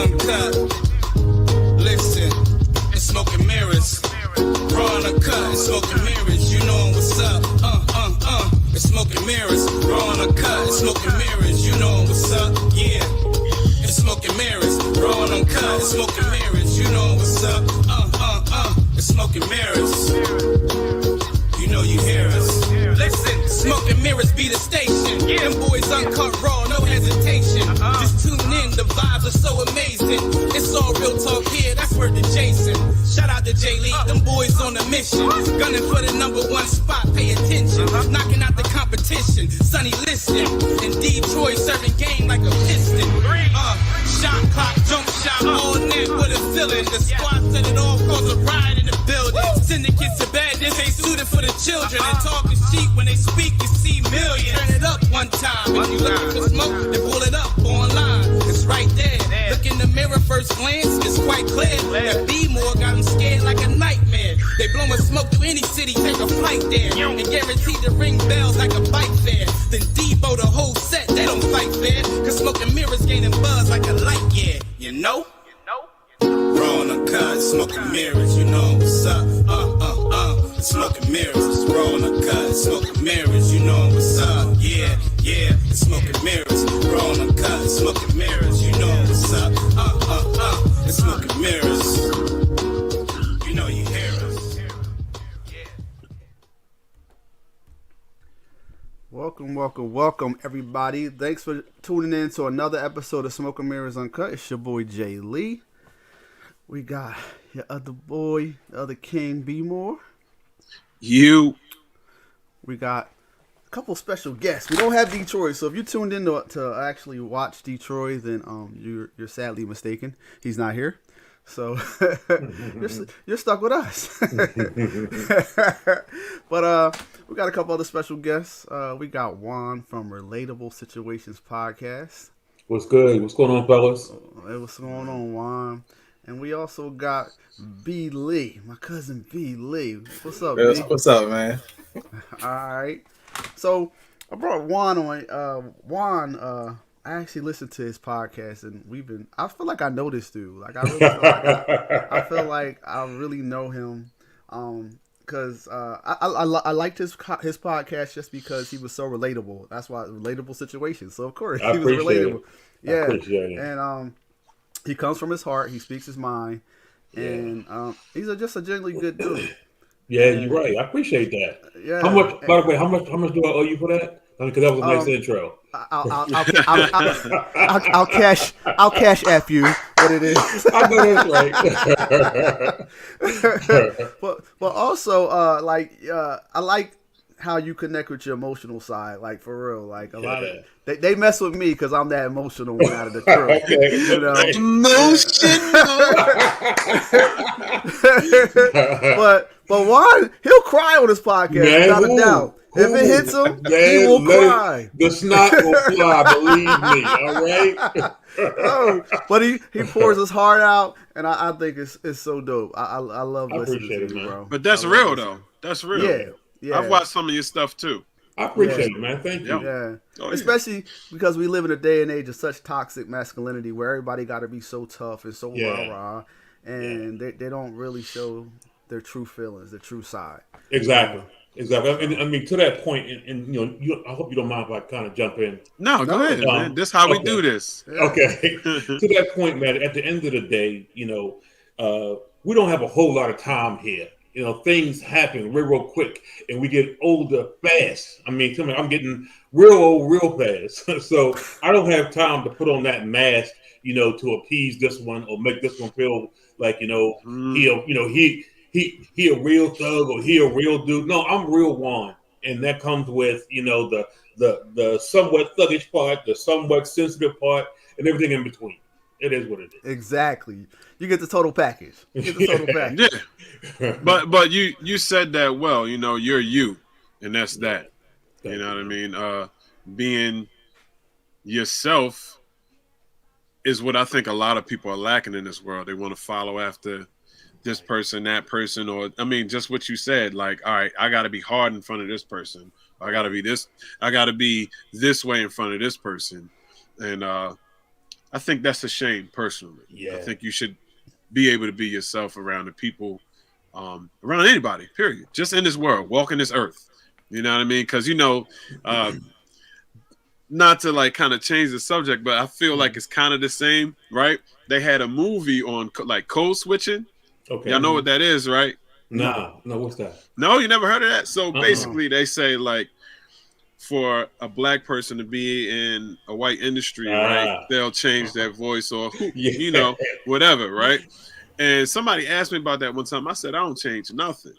uncut. Listen, it's smoking mirrors. Raw and uncut, it's smoking mirrors. You know what's up. It's smoking mirrors. Raw and uncut, it's smoking mirrors. You know what's up. Yeah. It's smoking mirrors. Raw and uncut, it's smoking mirrors. You know what's up. It's smoking mirrors. You know you hear us. Listen, smoking mirrors be the station. Them boys uncut raw, no hesitation. Just tune in, the vibes are so amazing. It's all real talk here, that's word to Jason. Shout out to J Lee, them boys on a mission. Gunning for the #1 spot, pay attention. Knocking out the competition, Sonny listen. In Detroit, serving game like a piston. Shot clock, jump shot, all net with a feeling. The squad set it off, cause a riot in the building. Syndicates to bed, this ain't suited for the children. And talk is cheap, when they speak, you see millions. Turn it up one time, if you looking for smoke, then pull it up online. It's right there. Look in the mirror, first glance, it's quite clear. That B-more got them scared like a nightmare. They blowing smoke to any city, take a flight there. And guaranteed to ring bells like a bike fair. Then Debo the whole set, they don't fight fair. Cause smoking mirrors gaining buzz like a light, yeah. You know? Raw on the cut, smoking mirrors, you know what's up. Smoking mirrors, raw on the cut, smoking mirrors, you know what's up. Yeah, smoking mirrors, raw on the cut, smoking mirrors, you know what's up. It's smoking mirrors. You know you hear us. Welcome, everybody. Thanks for tuning in to another episode of Smoking Mirrors Uncut. It's your boy, Jay Lee. We got your other boy, the other king, B-more. We got a couple special guests. We don't have Detroit, so if you tuned in to actually watch Detroit, then you're sadly mistaken. He's not here. So you're stuck with us. But we got a couple other special guests. We got Juan from Relatable Situations Podcast. What's good? What's going on, fellas? Hey, what's going on, Juan? And we also got B. Lee, my cousin B. Lee. What's up, B? What's up, man? All right. So I brought Juan on. Juan, I actually listened to his podcast, and I feel like I know this dude. Like I really feel like I really know him. Because I liked his podcast just because he was so relatable. That's why relatable situations. So of course he was relatable. And he comes from his heart. He speaks his mind, and he's just a genuinely good dude. Yeah, you're right. I appreciate that. Yeah. How much? By the way, how much do I owe you for that? Because that was a nice intro. I'll cash app you what it is. I know that's right. but also I like how you connect with your emotional side, like for real. Like a lot of they mess with me because I'm that emotional one out of the crew. Okay. You know? Emotional. but Juan, he'll cry on this podcast, without a doubt. If it hits him, he will cry. The snot will fly, believe me. All right. But he pours his heart out, and I think it's so dope. I love listening to you, bro. But that's real, though. That's real. Yeah. I've watched some of your stuff too. I appreciate it, man. Thank you. Yeah. Especially because we live in a day and age of such toxic masculinity where everybody got to be so tough and so rah-rah, and they don't really show their true feelings, their true side. Exactly. And I mean, to that point, and I hope you don't mind if I kind of jump in. No, go ahead, man. This is how we do this. Okay. To that point, man, at the end of the day, we don't have a whole lot of time here. Things happen real quick, and we get older fast. I mean, I'm getting real old real fast. So I don't have time to put on that mask, to appease this one or make this one feel like, he a real thug or he a real dude. No, I'm real Juan, and that comes with the somewhat thuggish part, the somewhat sensitive part, and everything in between. It is what it is. Exactly. You get the total package. Yeah. But you said that well. You're you, and that's that. You know what I mean? Being yourself is what I think a lot of people are lacking in this world. They want to follow after this person, that person, or just what you said. Like, all right, I got to be hard in front of this person. I got to be this way in front of this person, and I think that's a shame personally. Yeah. I think you should be able to be yourself around the people, around anybody, period. Just in this world, walking this earth. You know what I mean? Because, not to like kind of change the subject, but I feel like it's kind of the same, right? They had a movie on like code switching. Okay. Y'all know what that is, right? No, what's that? No, you never heard of that? So basically they say like for a black person to be in a white industry, right? They'll change their voice or, whatever, right? And somebody asked me about that one time. I said, I don't change nothing.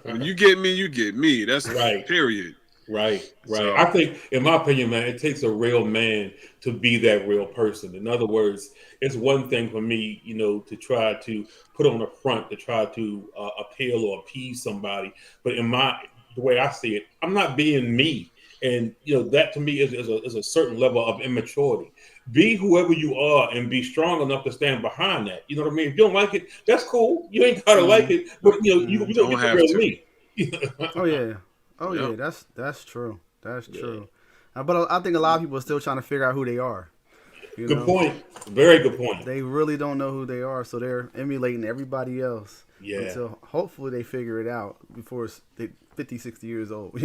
When you get me, you get me. That's right. Period. Right. So, I think, in my opinion, man, it takes a real man to be that real person. In other words, it's one thing for me, to try to put on a front to try to appeal or appease somebody. But the way I see it, I'm not being me. And, that to me is a certain level of immaturity. Be whoever you are and be strong enough to stand behind that. You know what I mean? If you don't like it, that's cool. You ain't got to like it. But, you don't have to. Me. Oh, yeah. Oh yeah, that's true. That's true. But I think a lot of people are still trying to figure out who they are. Good point. Very good point. They really don't know who they are, so they're emulating everybody else. Yeah. Until hopefully they figure it out before they're 50, 60 years old.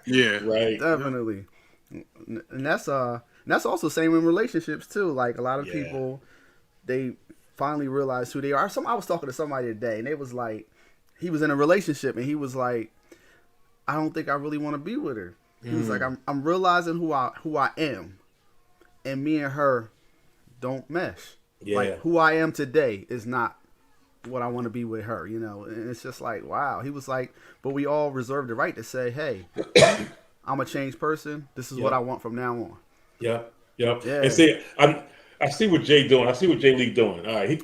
Yeah. Right. Definitely. And that's also same in relationships too. Like a lot of people, they finally realize who they are. I was talking to somebody today, and they was like, he was in a relationship and he was like, I don't think I really want to be with her. He was like, I'm realizing who I am, and me and her don't mesh. Yeah. Like who I am today is not what I want to be with her, And it's just like, wow. He was like, but we all reserve the right to say, hey, I'm a changed person. This is what I want from now on. Yeah. Yeah. And see, I see what Jay doing. I see what Jay Lee doing. All right,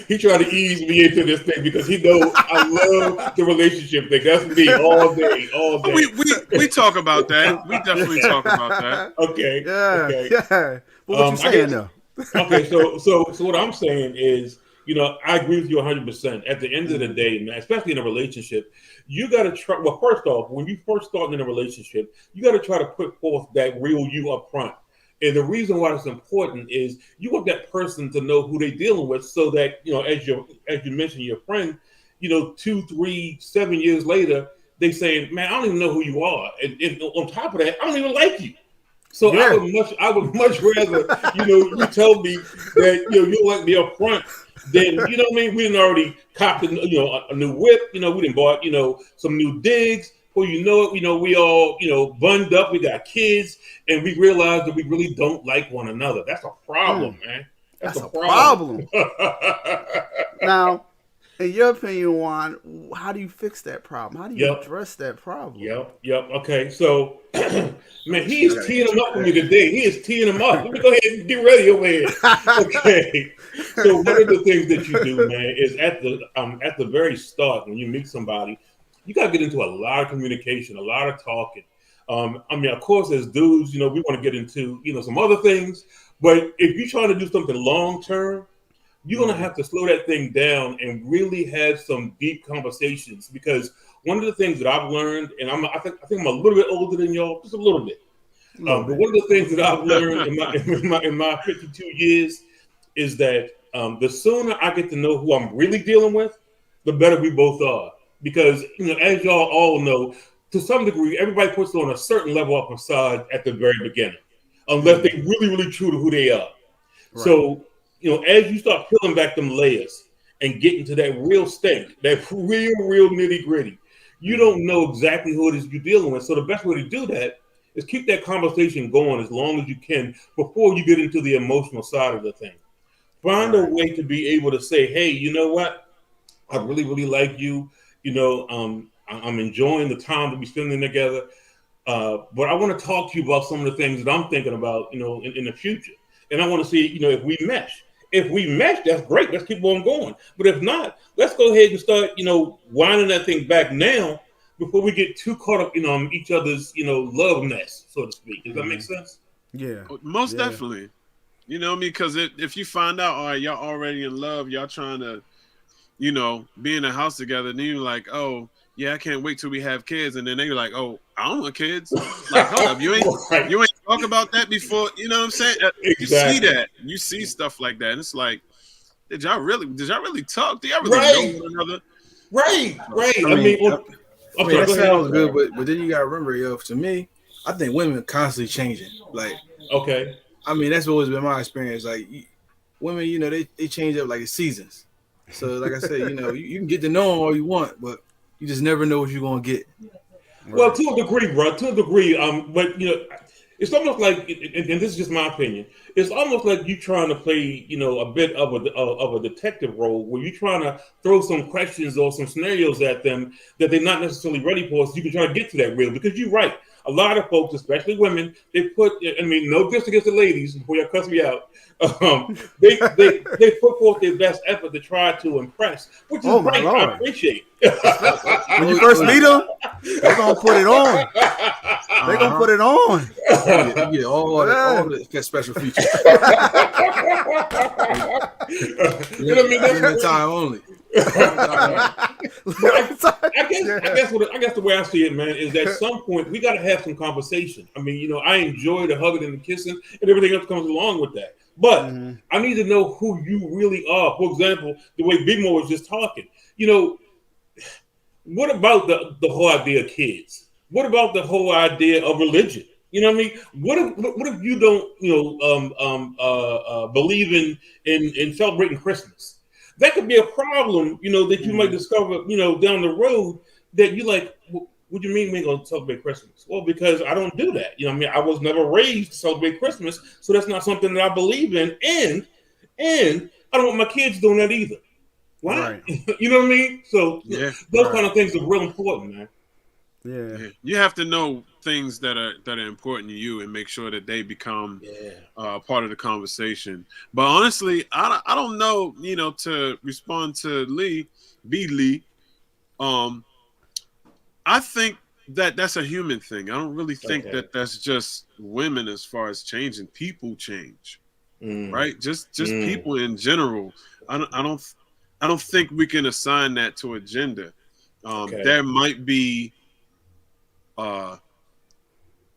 he tried to ease me into this thing because he knows I love the relationship thing. That's me all day. We talk about that. We definitely talk about that. Okay. Yeah. Okay. Yeah. But what you saying though? Okay. So what I'm saying is, I agree with you 100%. At the end of the day, man, especially in a relationship, you got to try. Well, first off, when you first start in a relationship, you got to try to put forth that real you up front. And the reason why it's important is you want that person to know who they're dealing with, so that as you mentioned, your friend, 2, 3, 7 years later, they saying, "Man, I don't even know who you are," and on top of that, I don't even like you. So I would much rather you tell me that you like me up front than what I mean. We didn't already copped a new whip. We didn't bought some new digs. Well, it, we all, bunned up, we got kids, and we realize that we really don't like one another. That's a problem, man. That's a problem. Now, in your opinion, Juan, how do you fix that problem? How do you address that problem? Yep. Okay, so, man, he is teeing him up for me today. He is teeing him up. Let me go ahead and get ready over here. Okay. So one of the things that you do, man, is at the very start, when you meet somebody, you got to get into a lot of communication, a lot of talking. Of course, as dudes, we want to get into, some other things. But if you're trying to do something long term, you're going to have to slow that thing down and really have some deep conversations. Because one of the things that I've learned, and I think I'm a little bit older than y'all, just a little bit. But one of the things that I've learned in my 52 years is that the sooner I get to know who I'm really dealing with, the better we both are. Because, as y'all all know, to some degree, everybody puts on a certain level of facade at the very beginning, unless they're really, really true to who they are. Right. So, as you start peeling back them layers and getting to that real stink, that real nitty gritty, you don't know exactly who it is you're dealing with. So the best way to do that is keep that conversation going as long as you can before you get into the emotional side of the thing. Find a way to be able to say, hey, you know what? I really, really like you. I'm enjoying the time that we're spending together. But I want to talk to you about some of the things that I'm thinking about, in the future. And I want to see, if we mesh. If we mesh, that's great. Let's keep on going. But if not, let's go ahead and start, winding that thing back now before we get too caught up, each other's, love mess, so to speak. Does that make sense? Yeah. Most definitely. Because if you find out, all right, y'all already in love, y'all trying to, be in a house together, and then you're like, oh, yeah, I can't wait till we have kids, and then they're like, oh, I don't want kids. Like, hold up, you ain't talk about that before? You know what I'm saying? You see Exactly. that. You see stuff like that. And it's like, did y'all really talk? Do y'all really know Right. one another? Right. Right. I mean, I'm sorry, that go ahead. sounds good, but then you gotta remember, yo, to me, I think women are constantly changing. Like, Okay. I mean, that's always been my experience. Like, women, they change up like the seasons. So, like I said, you can get to know them all you want, but you just never know what you're gonna get. Well, to a degree, bro. To a degree, but it's almost like, and this is just my opinion. It's almost like you trying to play, a bit of a detective role, where you're trying to throw some questions or some scenarios at them that they're not necessarily ready for, so you can try to get to that real. Because you're right, a lot of folks, especially women, they put. I mean, no diss against the ladies, before you cuss me out. They put forth their best effort to try to impress, which is Oh my great. I Lord. appreciate. When you first meet them, they're gonna put it on. They're gonna put it on. You get all the special features. Limited time only. I guess the way I see it, man, is that at some point we got to have some conversation. I mean, I enjoy the hugging and the kissing and everything else comes along with that. But I need to know who you really are. For example, the way Big Mo was just talking. What about the whole idea of kids? What about the whole idea of religion? You know what I mean? What if you don't believe in celebrating Christmas? That could be a problem, that you might discover, down the road, that you like. What do you mean we ain't gonna celebrate Christmas? Well, because I don't do that. You know what I mean? I was never raised to celebrate Christmas, so that's not something that I believe in, and I don't want my kids doing that either. Why? Right. You know what I mean? So those kind of things are real important, man. Yeah. You have to know things that are important to you and make sure that they become part of the conversation. But honestly, I don't know, to respond to Lee, I think that's a human thing. I don't really think that that's just women as far as changing. People change, right? Just people in general. I don't think we can assign that to a gender. There might be,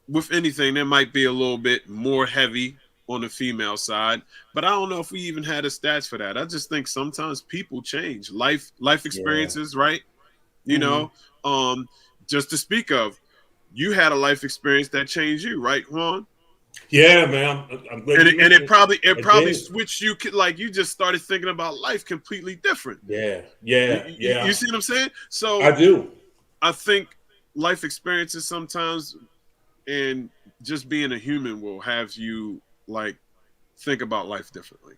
with anything, there might be a little bit more heavy on the female side, but I don't know if we even had the stats for that. I just think sometimes people change, life experiences, right? Just to speak of, you had a life experience that changed you, right, Juan? Yeah, man. I'm glad and it probably switched you, like you just started thinking about life completely different. Yeah. You see what I'm saying? So I do. I think life experiences sometimes, and just being a human, will have you like think about life differently.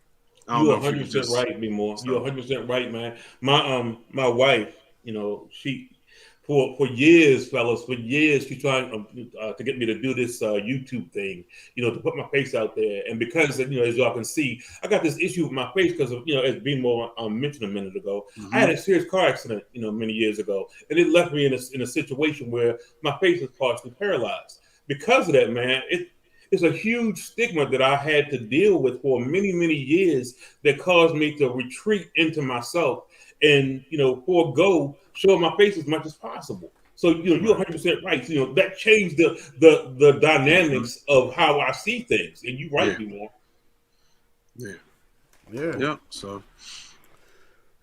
You're 100% right, B More. You're 100% right, man. My wife, she for years, fellas, she's trying to get me to do this YouTube thing, to put my face out there. And because, as y'all can see, I got this issue with my face because of, as B More mentioned a minute ago, I had a serious car accident, many years ago, and it left me in a situation where my face is partially paralyzed. Because of that, man, it's a huge stigma that I had to deal with for many, many years that caused me to retreat into myself and, forego showing my face as much as possible. So, you're 100% right. That changed the dynamics of how I see things. And you're right, B-More. Yeah. So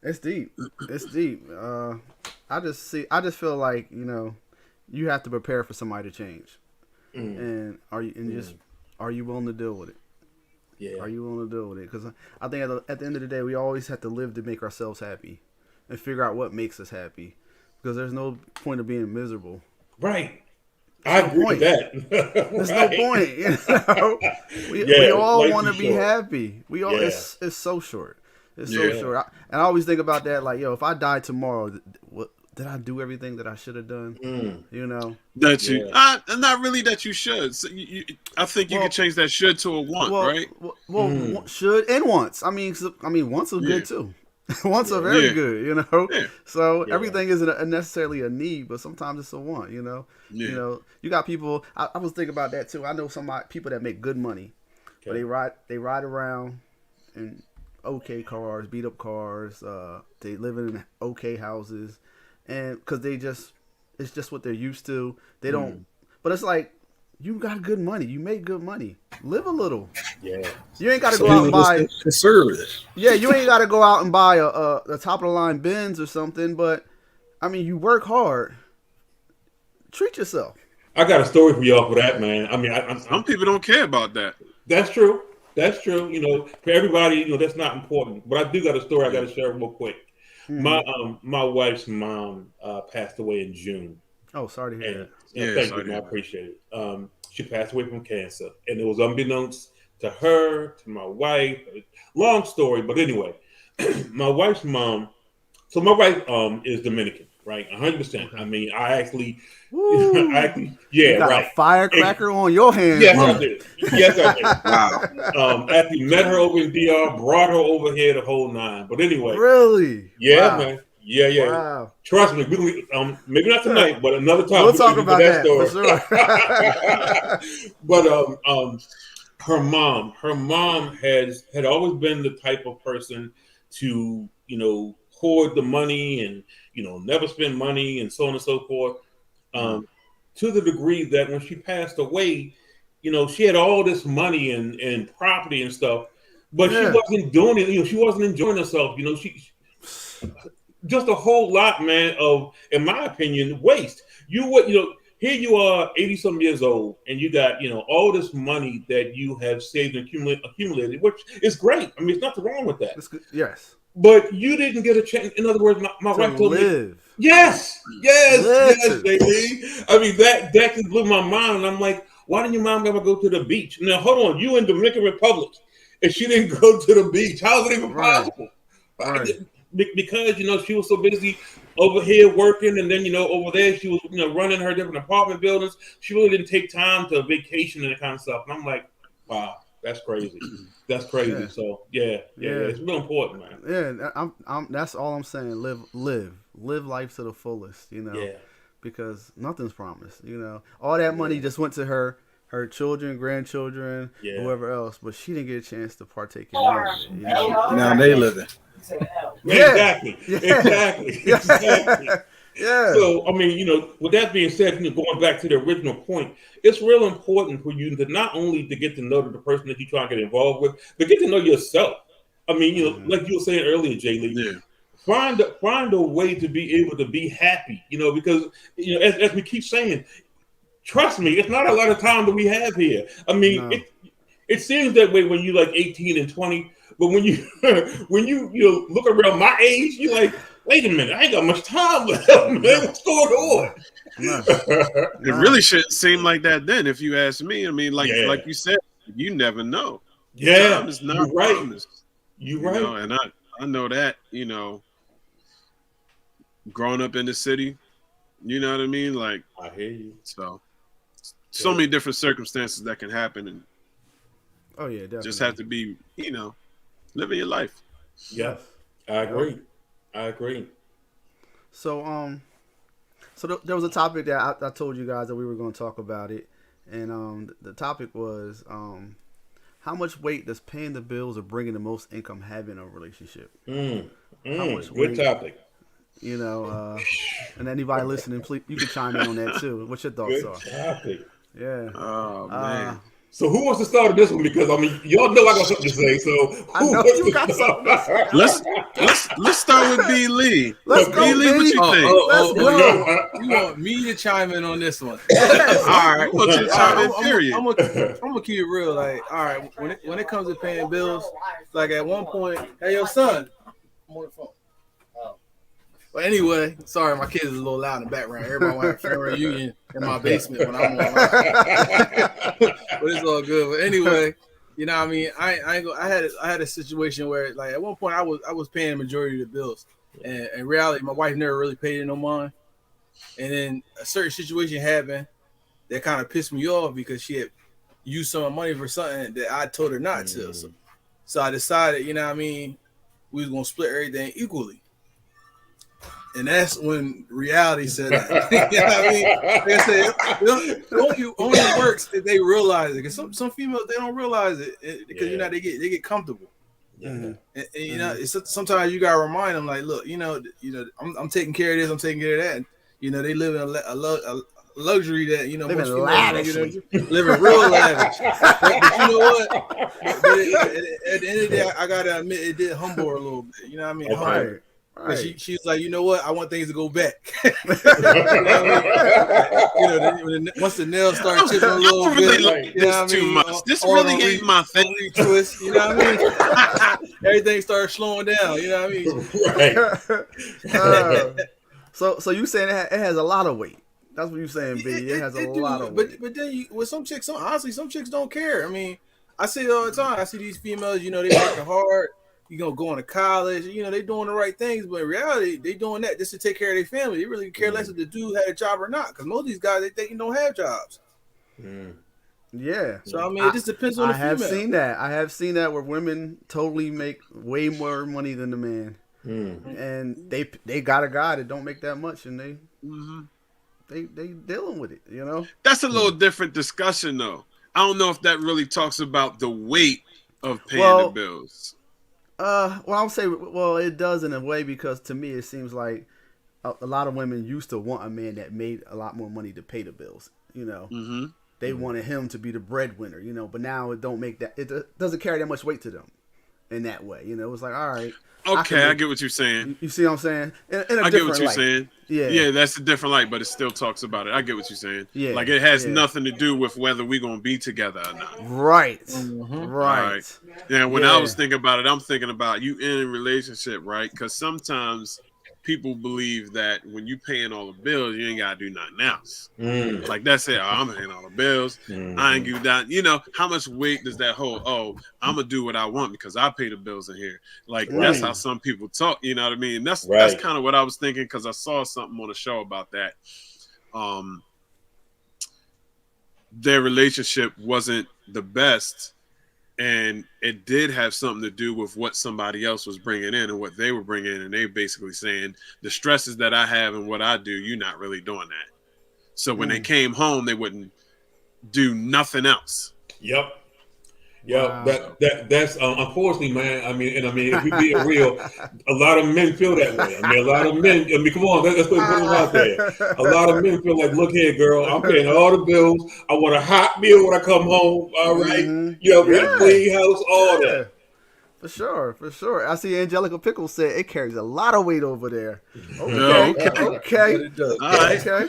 it's deep. I just feel like, you have to prepare for somebody to change. And are you willing to deal with it? Yeah. Are you willing to deal with it? Because I think at the end of the day, we always have to live to make ourselves happy and figure out what makes us happy. Because there's no point of being miserable. Right. I agree with that. There's no point. We all want to be happy. We all. It's so short. It's so short. And I always think about that. Like, if I die tomorrow, what did I do everything that I should have done? That you, not really that you should. So I think you can change that should to a want, right? Should and wants. I mean, wants are good too. Wants are very good, So everything isn't necessarily a need, but sometimes it's a want, You got people. I was thinking about that too. I know some people that make good money, but they ride around in okay cars, beat up cars. They live in okay houses, and because it's just what they're used to. They don't. But it's like You got good money. You make good money. Live a little. Yeah. You ain't got to Some go out people and buy. just conservative. Yeah, you ain't got to go out and buy a top of the line Benz or something. But I mean, you work hard. Treat yourself. I got a story for y'all for that, man. I mean, Some people don't care about that. that's true. That's true. You know, for everybody, you know, that's not important. But I do got a story I got to share real quick. My wife's mom passed away in June. Oh, sorry to hear And that. thank you, man. I appreciate it. She passed away from cancer, and it was unbeknownst to her, to my wife. Long story, but anyway, my wife's mom. So my wife is Dominican, right? 100%. Okay. I mean, I actually, Woo. yeah, You got right. a firecracker on your hands. Yes, bro. I did. Yes, I did. Wow. Actually met her over in DR, brought her over here the whole nine. But anyway, Really? yeah, Wow. man. Yeah. Wow. Trust me, maybe not tonight, but another time We'll talk about that story. for sure. But her mom had always been the type of person to, you know, hoard the money and, you know, never spend money and so on and so forth. To the degree that when she passed away, you know, she had all this money and property and stuff, but she wasn't doing it. You know, she wasn't enjoying herself. You know, she just a whole lot, man, of, in my opinion, waste. You know, here you are, 80-some years old, and you got, you know, all this money that you have saved and accumulated, which is great. I mean, there's nothing wrong with that. Yes. But you didn't get a chance. In other words, my wife told me, yes, baby. I mean, that just blew my mind. And I'm like, why didn't your mom ever go to the beach? Now, hold on, you in Dominican Republic, and she didn't go to the beach. How is it even possible? Right. Because, you know, she was so busy over here working, and then, you know, over there she was, you know, running her different apartment buildings. She really didn't take time to vacation and that kind of stuff. And I'm like, wow, that's crazy. That's crazy. Yeah. So yeah, it's real important, man. Yeah, I'm. That's all I'm saying. Live life to the fullest. You know, because nothing's promised. You know, all that money just went to her children, grandchildren, whoever else, but she didn't get a chance to partake in any of it. You know? Now they living. Exactly. Yeah. So, I mean, you know, with that being said, you know, going back to the original point, it's real important for you to not only to get to know the person that you're trying to get involved with, but get to know yourself. I mean, you know, like you were saying earlier, Jay Lee, find a way to be able to be happy, you know, because, you know, as we keep saying, trust me, it's not a lot of time that we have here. I mean, it seems that way when you're like 18 and 20, but when you you look around my age, you're like, wait a minute, I ain't got much time left, man. What's going on? It really shouldn't seem like that then, if you ask me. I mean, like you said, you never know. Yeah, time is not promised. You're You right. know, and I know that, you know, growing up in the city, you know what I mean? Like, I hear you. So many different circumstances that can happen, and oh yeah, definitely. just have to be, you know, living your life. Yeah, I agree. So there was a topic that I told you guys that we were going to talk about it, and the topic was how much weight does paying the bills or bringing the most income have in a relationship? Good topic. You know, and anybody listening, please, you can chime in on that too. What your thoughts are? Good topic. Yeah. Oh man. So who wants to start this one? Because I mean, y'all know I got something to say. So I know you got something to say. Let's start with B. Lee. Let's go, B. Lee. What you think? Let's go. You want me to chime in on this one? All right. What you chime in? Period. I'm gonna keep it real. Like, all right, when it comes to paying bills, like at one point, hey, yo, son, I'm on the phone. But anyway, sorry, my kids is a little loud in the background. Everybody want a family reunion in my basement when I'm online. But it's all good. But anyway, you know what I mean? I had a situation where, like, at one point I was paying the majority of the bills. And in reality, my wife never really paid it no mind. And then a certain situation happened that kind of pissed me off because she had used some of my money for something that I told her not to. So I decided, you know what I mean, we was gonna split everything equally. And that's when reality said that. You know what I mean? Like I said, only works if they realize it. Because some females, they don't realize it because you know they get comfortable. And you know, sometimes you gotta remind them, like, look, you know, I'm taking care of this, I'm taking care of that. And, you know, they live in a luxury that most Living females lavishly. living real lavish. But you know what? At the end of the day, I gotta admit it did humble her a little bit. You know what I mean? Okay. Humble her. Right. Because Right. she's like, you know what? I want things to go back. You know what I mean? Once the nails start chipping a little I don't really bit, like you know this what I too mean? much. This All really the ain't my thing. Retwist, you know what I mean? Everything starts slowing down, you know what I mean? Right. So you saying it has a lot of weight? That's what you saying, B. It has a lot of weight. But then with some chicks, honestly, some chicks don't care. I mean, I see it all the time. I see these females, they working hard. Going to college. They doing the right things, but in reality, they doing that just to take care of their family. They really care less if the dude had a job or not. Because most of these guys, they don't have jobs. Yeah. So I mean, it just depends on the female. I have seen that where women totally make way more money than the man, and they got a guy that don't make that much, and they dealing with it. That's a little different discussion, though. I don't know if that really talks about the weight of paying the bills. Well, I'll say, it does in a way, because to me it seems like a lot of women used to want a man that made a lot more money to pay the bills. They wanted him to be the breadwinner, but now it don't make that, it doesn't carry that much weight to them in that way. It's like, all right. Okay, I get what you're saying. You see what I'm saying? I get what you're saying. Yeah, that's a different light, but it still talks about it. I get what you're saying. Yeah, like it has nothing to do with whether we're gonna be together or not. Right. Right. Right. Yeah. When I was thinking about it, I'm thinking about you in a relationship, right? Because sometimes people believe that when you paying all the bills, you ain't gotta do nothing else. Like that's it. Oh, I'm paying all the bills. I ain't give that. How much weight does that hold? Oh, I'm gonna do what I want because I pay the bills in here. Like that's how some people talk. You know what I mean? That's kind of what I was thinking, because I saw something on a show about that. Their relationship wasn't the best, and it did have something to do with what somebody else was bringing in and what they were bringing in. And they basically saying the stresses that I have and what I do, you're not really doing that. So when they came home, they wouldn't do nothing else. Yep. Wow. That's unfortunately, man. I mean, if we being real, a lot of men feel that way. A lot of men. Come on, let's put it out there. A lot of men feel like, look here, girl, I'm paying all the bills. I want a hot meal when I come home. All right, clean house, all that. For sure. I see Angelica Pickles said it carries a lot of weight over there. Okay. All right. Okay.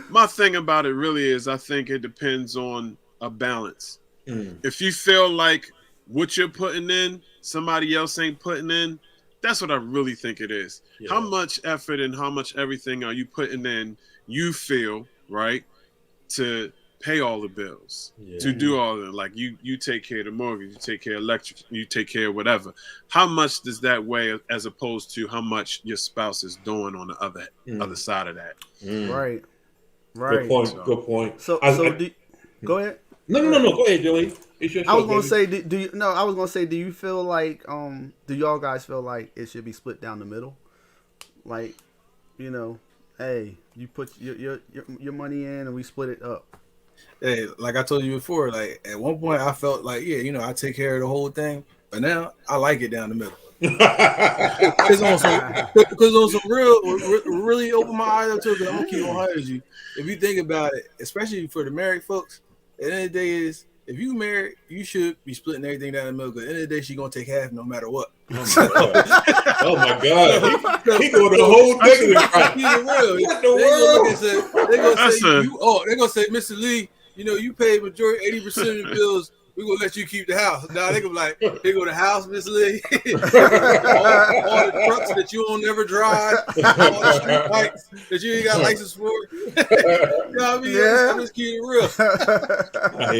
My thing about it really is, I think it depends on a balance. If you feel like what you're putting in, somebody else ain't putting in, that's what I really think it is. Yeah. How much effort and how much everything are you putting in, you feel, right, to pay all the bills, to do all of it. Like you take care of the mortgage, you take care of electric, you take care of whatever. How much does that weigh as opposed to how much your spouse is doing on the other side of that? Right. Good point. So go ahead. No. Go ahead, Joey. It's your show, I was gonna say, do you feel like, do y'all guys feel like it should be split down the middle? Like, hey, you put your money in and we split it up. Hey, like I told you before, like at one point I felt like, I take care of the whole thing, but now I like it down the middle. Because on some really open my eyes up to it. I'm gonna keep on hundred you. If you think about it, especially for the married folks, at the end of the day is, if you married, you should be splitting everything down the middle. Because at the end of the day, she's gonna take half no matter what. Oh my God! He going the whole thing. What the world? They're gonna say, Mr. Lee, you paid majority 80% of the bills. We're gonna let you keep the house. Now they gonna be like, here go the house, Miss Lee. all the trucks that you don't never drive, all the street bikes that you ain't got license for. You know what I mean? Yeah. I'm just keeping it real. I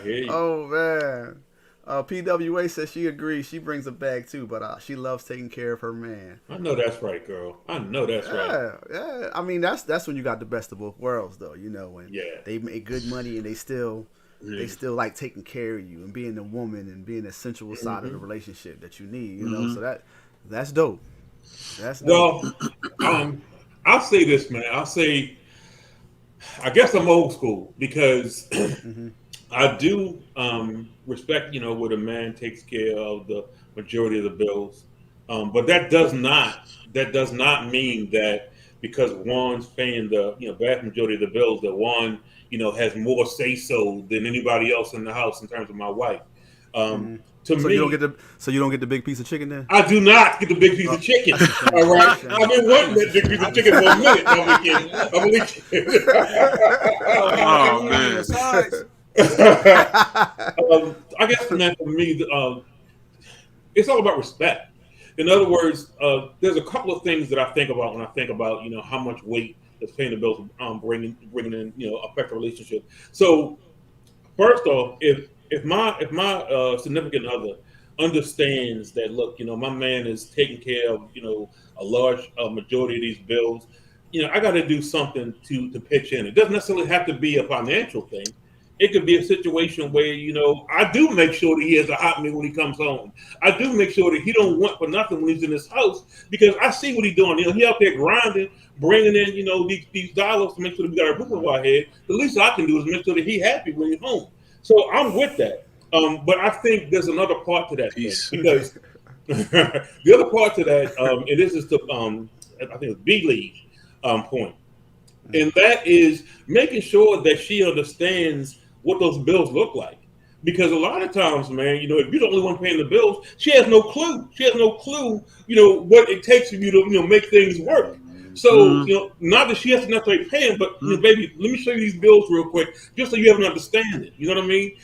hear you. Oh man. PWA says she agrees. She brings a bag too, but she loves taking care of her man. I know that's right, girl. I know that's right. Yeah. I mean, that's when you got the best of both worlds, though. When they make good money and they still like taking care of you and being the woman and being the sensual side of the relationship that you need. So that's dope. That's dope. Well, I'll say this, man. I guess I'm old school because I do respect, when a man takes care of the majority of the bills. But that does not mean that because Juan's paying the vast majority of the bills, that Juan has more say so than anybody else in the house in terms of my wife. To So me, you don't get the big piece of chicken then? I do not get the big piece of chicken. That's a shame. All right, That's a shame. I've been wanting that big piece of chicken for a minute. No, I'm kidding. I'm only kidding. Oh man. Besides, I guess, man, for me, it's all about respect. In other words, there's a couple of things that I think about when I think about how much weight does paying the bills bringing in affect a relationship. So first off, if my significant other understands that, look, my man is taking care of a large majority of these bills, I got to do something to pitch in. It doesn't necessarily have to be a financial thing. It could be a situation where I do make sure that he has a hot meal when he comes home. I do make sure that he don't want for nothing when he's in his house, because I see what he's doing. He out there grinding, bringing in these dollars to make sure that we got a roof over our head. The least I can do is make sure that he's happy when he's home. So I'm with that. But I think there's another part to that thing, because the other part to that, and this is the I think it's B League point, and that is making sure that she understands what those bills look like. Because a lot of times, man, if you're the only one paying the bills, she has no clue. She has no clue, what it takes for you to make things work. So, not that she has to necessarily pay them, but baby, let me show you these bills real quick, just so you have an understanding. You know what I mean?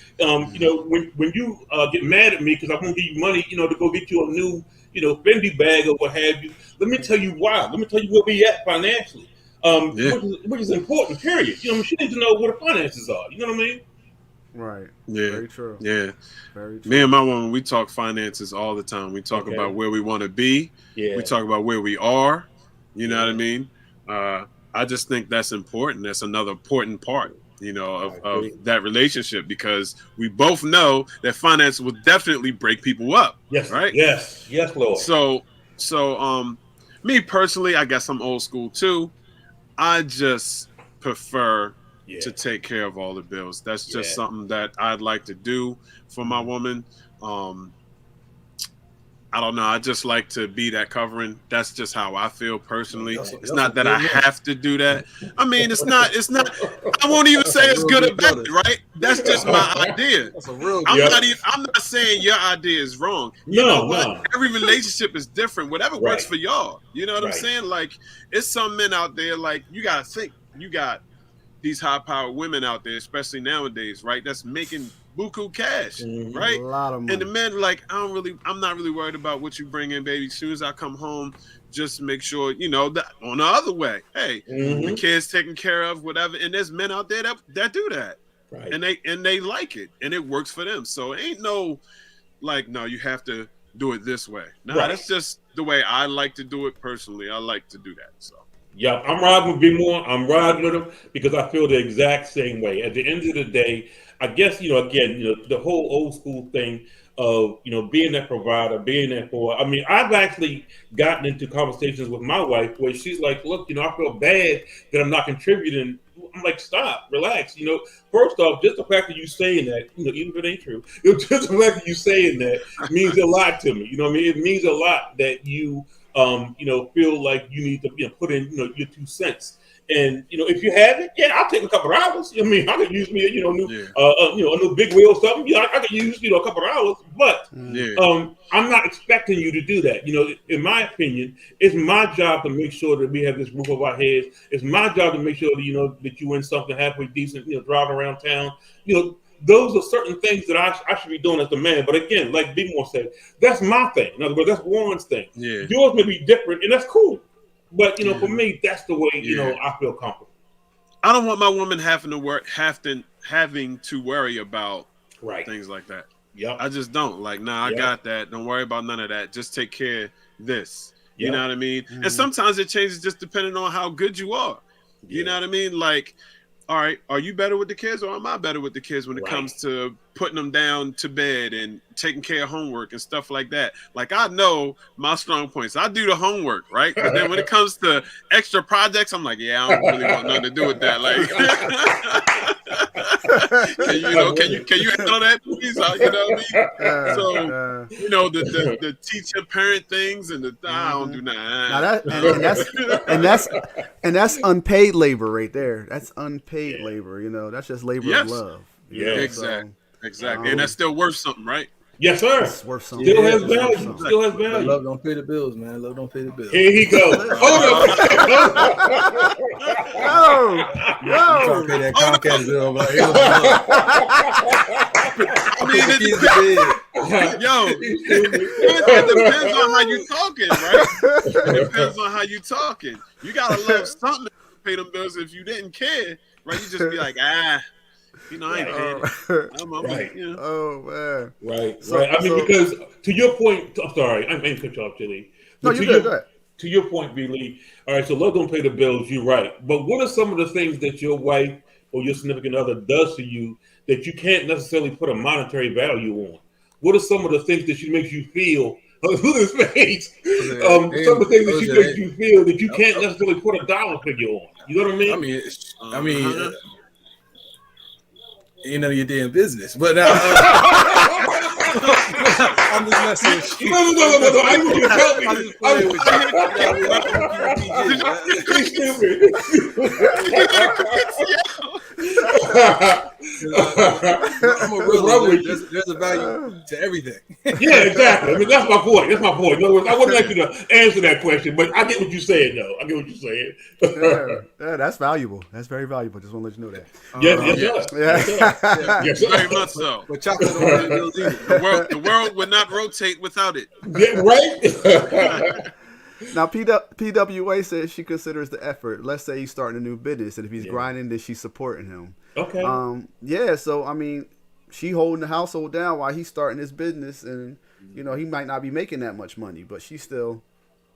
When you get mad at me because I won't give you money, to go get you a new, Fendi bag or what have you, let me tell you why. Let me tell you where we at financially. Which is important, period. She needs to know what the finances are. You know what I mean? Right. Yeah. Very true. Yeah. Very true. Me and my woman, we talk finances all the time. We talk about where we want to be. Yeah. We talk about where we are. You know what I mean? I just think that's important. That's another important part, of that relationship, because we both know that finance will definitely break people up. Yes. Right? Yes, Lord. So, me personally, I guess I'm old school too. I just prefer to take care of all the bills. That's just something that I'd like to do for my woman. I don't know. I just like to be that covering. That's just how I feel personally. It's not that I have to do that. I mean, it's not. I won't even say it's good or bad, right? That's just my idea. that's a real. I'm not saying your idea is wrong. You know what? No. Every relationship is different. Whatever works for y'all. You know what I'm saying? Like, it's some men out there, like, you gotta think. You got these high-powered women out there, especially nowadays, right? That's making buku cash, right? A lot of money. And the men, like, I'm not really worried about what you bring in, baby. As soon as I come home, just make sure, that on the other way, hey, the kids taken care of, whatever. And there's men out there that do that, right? And they like it, and it works for them. So it ain't no, like, no, you have to do it this way. No, that's just the way I like to do it personally. I like to do that. So. Yeah, I'm riding with B-More. I'm riding with him because I feel the exact same way. At the end of the day, I guess, again, the whole old school thing of, being that provider, being that for, I mean, I've actually gotten into conversations with my wife where she's like, look, I feel bad that I'm not contributing. I'm like, stop, relax. First off, just the fact that you saying that, even if it ain't true, just the fact that you saying that means a lot to me. You know what I mean? It means a lot that you, feel like you need to put in, your 2 cents. And if you have it, I'll take a couple of hours. I mean, I could use me, a new big wheel or something. I could use, a couple of hours. But I'm not expecting you to do that. In my opinion, it's my job to make sure that we have this roof over our heads. It's my job to make sure that that you win something halfway decent. Driving around town. Those are certain things that I should be doing as the man. But again, like B-More said, that's my thing. In other words, that's Warren's thing. Yeah. Yours may be different, and that's cool. But for me, that's the way I feel comfortable. I don't want my woman having to worry about things like that. Yeah, I just don't. Like, nah, I got that. Don't worry about none of that. Just take care of this. You know what I mean? And sometimes it changes just depending on how good you are. You know what I mean? Like, all right, are you better with the kids or am I better with the kids when it comes to putting them down to bed and taking care of homework and stuff like that? Like, I know my strong points. I do the homework, right? But then when it comes to extra projects, I'm like, I don't really want nothing to do with that. Like, Can you handle that, please? You know what I mean? So the teacher parent things and I don't do that. Now that's unpaid labor right there. That's unpaid labor. That's just labor of love. Exactly. And that's still worth something, right? Yes, sir. It's worth something. Still has value. Still has value. Love don't pay the bills, man. Love don't pay the bills. Here he goes. Trying to pay that Comcast bill, but it depends on how you talking, right? It depends on how you talking. You gotta love something to pay them bills. If you didn't care, right, you just be like, I ain't paying it. Right. Oh man. Right. I mean, because to your point, I'm sorry, I may cut you off, Chili. No, you're good. Go ahead. To your point, B. Lee. All right, so love don't pay the bills. You're right. But what are some of the things that your wife or your significant other does to you that you can't necessarily put a monetary value on? What are some of the things that she makes you feel? Look at his face. Some of the things that she makes you feel that you can't necessarily put a dollar figure on. You know what I mean? I mean. Ain't none of your damn business. But I'm just messing with you. No. I want you to help me. I'm a real there's a value to everything. Yeah, exactly. I mean, that's my point. In other words, I wouldn't like you to answer that question, but I get what you're saying, though. Yeah, that's valuable. That's very valuable. Just want to let you know that. Yes, sir. Very much so. But chocolate don't pay the bills either. The world would not rotate without it. Yeah, right? Now, PWA says she considers the effort. Let's say he's starting a new business, and if he's grinding, then she's supporting him. Okay. So I mean, she holding the household down while he's starting his business, and he might not be making that much money, but she's still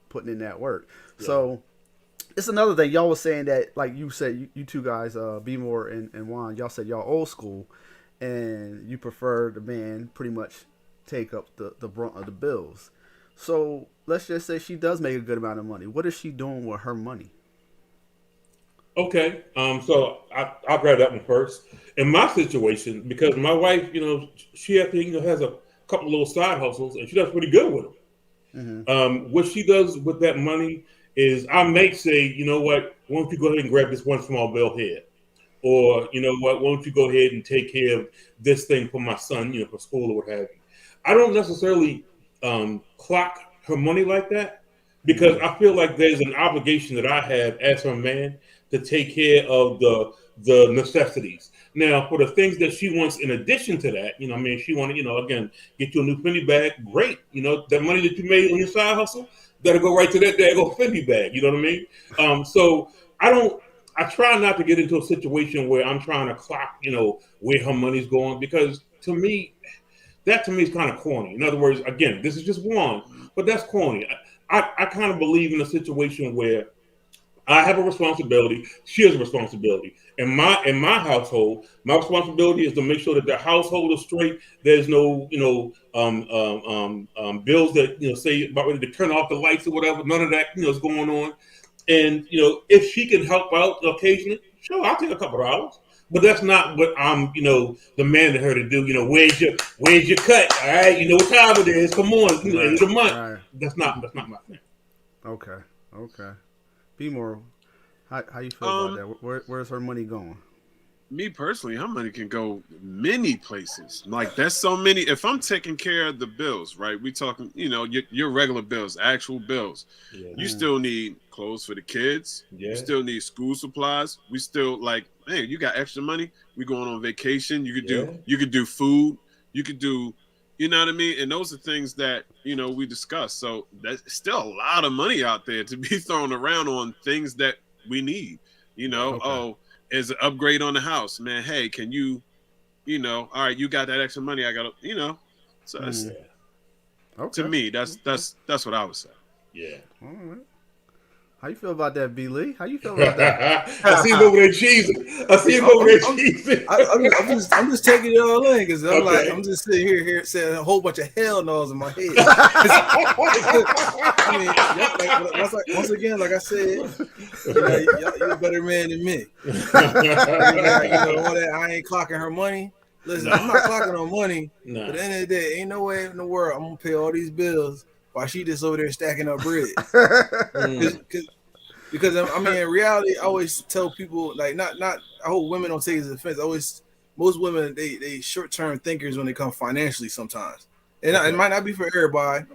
putting in that work. Yeah. So it's another thing. Y'all was saying that, like you said, you two guys, B-More and Juan, y'all said y'all old school, and you prefer the man pretty much take up the brunt of the bills. So let's just say she does make a good amount of money. What is she doing with her money? Okay. So I'll grab that one first. In my situation, because my wife, she has a couple little side hustles, and she does pretty good with them. Mm-hmm. What she does with that money is I may say, you know what, why don't you go ahead and grab this one small bill here? Or, you know what, why don't you go ahead and take care of this thing for my son, for school or what have you. I don't necessarily clock her money like that because I feel like there's an obligation that I have as her man to take care of the necessities. Now, for the things that she wants in addition to that, she want to, again, get you a new Fendi bag. Great. That money that you made on your side hustle, that'll go right to that daggone Fendi bag. You know what I mean? So I try not to get into a situation where I'm trying to clock, where her money's going, because to me is kind of corny. In other words, again, this is just one, but that's corny. I kind of believe in a situation where I have a responsibility. She has a responsibility. In my household, my responsibility is to make sure that the household is straight. There's no, bills that, say about ready to turn off the lights or whatever. None of that, is going on. And, if she can help out occasionally, sure, I'll take a couple of hours. But that's not what I'm, demanding her to do. Where's your cut? All right, you know what time it is. Come on, end of the month. Right. That's not my thing. Okay. B-More, how you feel about that? Where's her money going? Me personally, her money can go many places. Like, that's so many. If I'm taking care of the bills, right? We talking, your regular bills, actual bills. Yeah. You still need clothes for the kids. Yeah. You still need school supplies. We still hey, you got extra money. We going on vacation. You could do food. You could do, you know what I mean? And those are things that, we discuss. So that's still a lot of money out there to be thrown around on things that we need. Okay. Is an upgrade on the house, man. Hey, can you, all right, you got that extra money. I got to, so okay. To me, that's what I would say. Yeah. All right. How you feel about that, B. Lee? How you feel about that? I see him over there cheesing. I see him over there cheesing. I'm just taking it all in because I'm like, Okay. I'm just sitting here saying a whole bunch of hell no's in my head. I mean, once again, like I said, you're a better man than me. All that I ain't clocking her money. Listen, I'm not clocking her money. Nah. But at the end of the day, ain't no way in the world I'm gonna pay all these bills while she just over there stacking up bread. Because I mean, in reality, I always tell people like, not. I hope women don't take it as offense. Most women they short term thinkers when they come financially sometimes, and it might not be for everybody,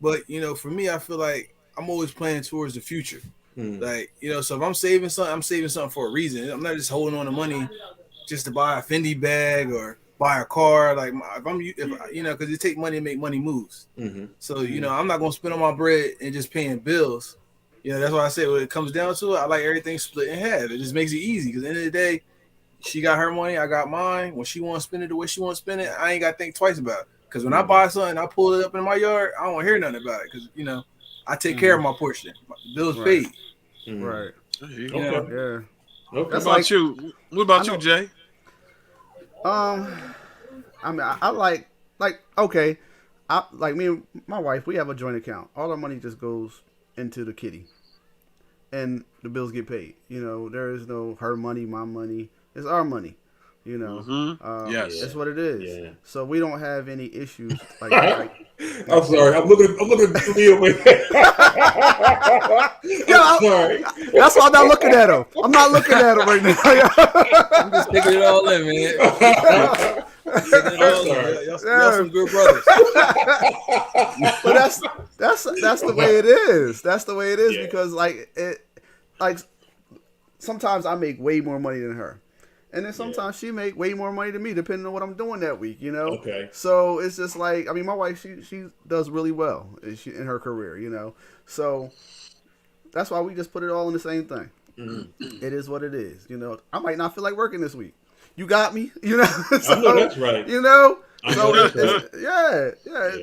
but for me, I feel like I'm always planning towards the future. Like so if I'm saving something for a reason. I'm not just holding on to money just to buy a Fendi bag or buy a car. Like because it takes money to make money moves. So I'm not gonna spend all my bread and just paying bills. That's why I say when it comes down to it, I like everything split in half. It just makes it easy because at the end of the day, she got her money, I got mine. When she want to spend it the way she want to spend it, I ain't got to think twice about it. Because when I buy something, I pull it up in my yard, I don't want to hear nothing about it because, I take care of my portion. My bills paid. Right. Okay. Yeah. Okay. That's What about you? What about you, Jay? I mean, I like okay. I like me and my wife. We have a joint account. All our money just goes into the kitty, and the bills get paid. There is no her money, my money. It's our money. Yes, that's what it is. Yeah. So we don't have any issues. Like I'm sorry. I'm looking at Leo. I'm sorry. That's why I'm not looking at him. I'm not looking at him right now. I'm just taking it all in, man. Taking it all in. Y'all some good brothers. But that's the way it is. That's the way it is because sometimes I make way more money than her. And then sometimes she make way more money than me, depending on what I'm doing that week, Okay. So it's just like, I mean, my wife, she does really well in her career, So that's why we just put it all in the same thing. Mm-hmm. It is what it is, I might not feel like working this week. You got me, So, I know that's right.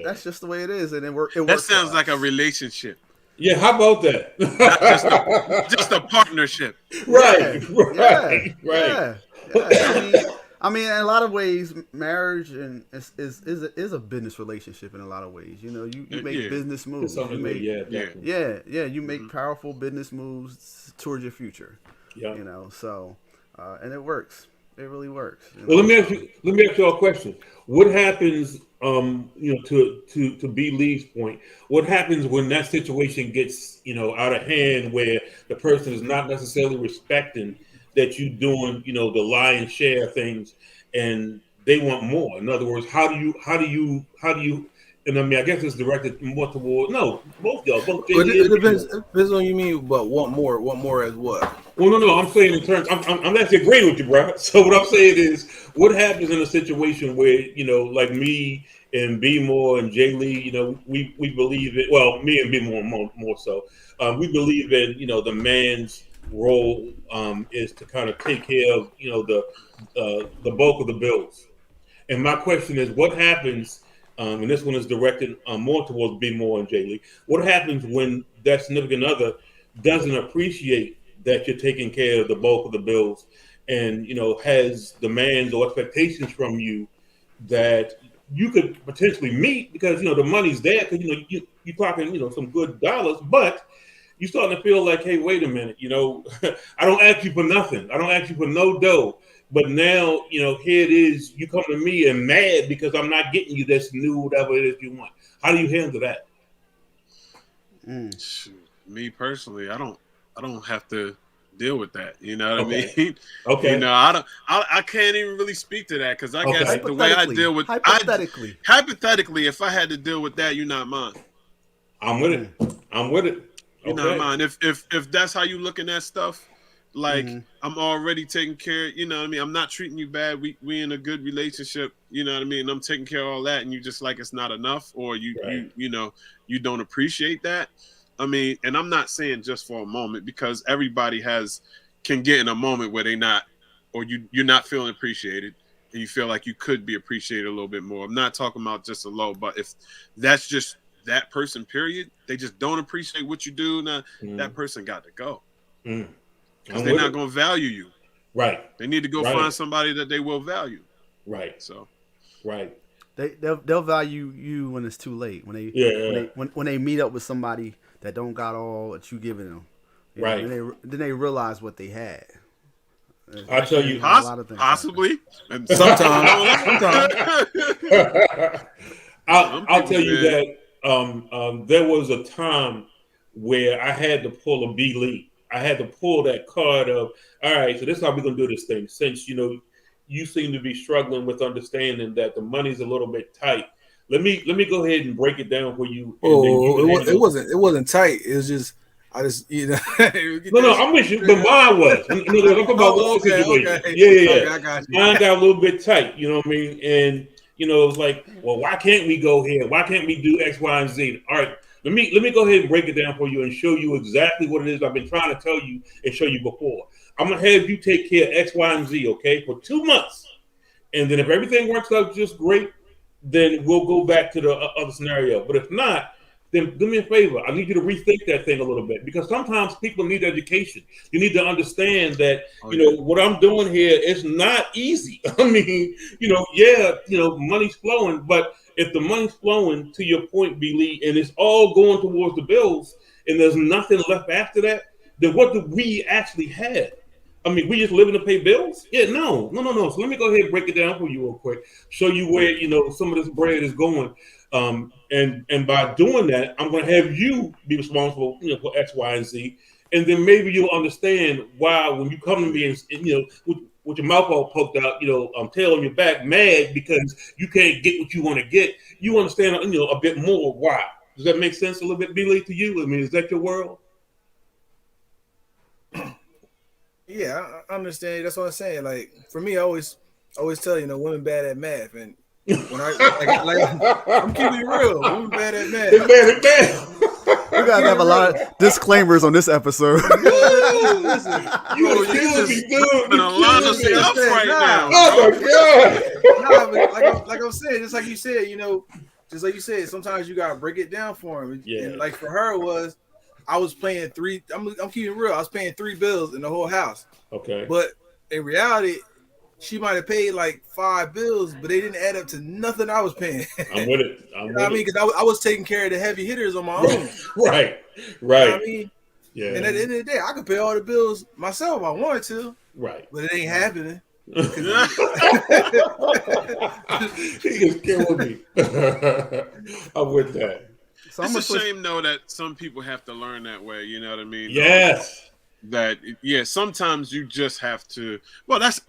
That's just the way it is, and it works. That sounds like a relationship. Yeah, how about that? Not just a partnership. Right. Yeah. I mean, in a lot of ways, marriage is a business relationship. In a lot of ways, you make business moves. You make, you make powerful business moves towards your future. Yeah. So and it works. It really works. Well, let me ask you a question. What happens, to B. Lee's point, what happens when that situation gets, out of hand where the person is not necessarily respecting that you doing, the lion's share of things and they want more? In other words, how do you, and I mean, I guess it's directed more toward, both y'all, both. It depends on you mean, but want more as what? Well, no. I'm saying in terms. I'm actually agreeing with you, bro. So what I'm saying is, what happens in a situation where like me and B More and Jay Lee, we believe it. Well, me and B more so. We believe in the man's role is to kind of take care of the bulk of the bills. And my question is, what happens? And this one is directed more towards B More and Jay Lee. What happens when that significant other doesn't appreciate that you're taking care of the bulk of the bills and, has demands or expectations from you that you could potentially meet because, the money's there because, you're talking, some good dollars, but you're starting to feel like, hey, wait a minute, I don't ask you for nothing. I don't ask you for no dough. But now, here it is, you come to me and mad because I'm not getting you this new whatever it is you want. How do you handle that? Me personally, I don't have to deal with that. You know what I mean? Okay. I can't even really speak to that because I guess the way I deal with hypothetically, if I had to deal with that, you're not mine. I'm with it. You're not mine. If that's how you looking at stuff, like I'm already taking care. You know what I mean? I'm not treating you bad. We in a good relationship. You know what I mean? And I'm taking care of all that, and you just like it's not enough, or you don't appreciate that. I mean, and I'm not saying just for a moment because everybody can get in a moment where you're not feeling appreciated and you feel like you could be appreciated a little bit more. I'm not talking about just a low, but if that's just that person, period, they just don't appreciate what you do, now that person got to go. Because they're not going to value you. Right. They need to go find somebody that they will value. Right. So, right. They'll value you when it's too late. When they meet up with somebody that don't got all that you giving them. Right. Then they realize what they had. I'll tell you, possibly. And sometimes. I'll tell you that there was a time where I had to pull a B Lee. I had to pull that card of, all right, so this is how we're gonna do this thing. Since you seem to be struggling with understanding that the money's a little bit tight. Let me go ahead and break it down for you. It wasn't tight. It was just I just No, I'm with you. But mine was. Talk about situation. Yeah. I got you. Mine got a little bit tight. You know what I mean? And it was like, well, why can't we go here? Why can't we do X, Y, and Z? All right. Let me go ahead and break it down for you and show you exactly what it is I've been trying to tell you and show you before. I'm gonna have you take care of X, Y, and Z, okay, for 2 months, and then if everything works out just great, then we'll go back to the other scenario. But if not, then do me a favor. I need you to rethink that thing a little bit, because sometimes people need education. You need to understand that what I'm doing here is not easy. I mean, money's flowing, but if the money's flowing, to your point, B. Lee, and it's all going towards the bills, and there's nothing left after that, then what do we actually have? I mean, we just living to pay bills? Yeah, no. So let me go ahead and break it down for you real quick, show you where some of this bread is going, and by doing that, I'm going to have you be responsible, for X, Y, and Z, and then maybe you'll understand why when you come to me and with your mouth all poked out, tail on your back, mad because you can't get what you want to get. You understand, a bit more why. Does that make sense a little bit, B. Lee, to you? I mean, is that your world? Yeah, I understand. That's what I'm saying. Like for me, I always tell women bad at math, and when I'm keeping it real, women bad at math. They're bad at math. We gotta have a lot of disclaimers on this episode. Listen, you killing me, dude. A lot of stuff right now. Oh my god! Like I'm saying, just like you said, sometimes you gotta break it down for him. Yeah. And like for her, I was paying three. I'm keeping it real. I was paying 3 bills in the whole house. Okay. But in reality, she might have paid like 5 bills, but they didn't add up to nothing I was paying. I'm with it. You know what I mean? Because I was taking care of the heavy hitters on my own. Right. You know what I mean? Yeah. And at the end of the day, I could pay all the bills myself if I wanted to. Right. But it ain't happening. He is killing me. I'm with that. So it's a shame, though, that some people have to learn that way. You know what I mean? Yes. Sometimes you just have to. Well, that's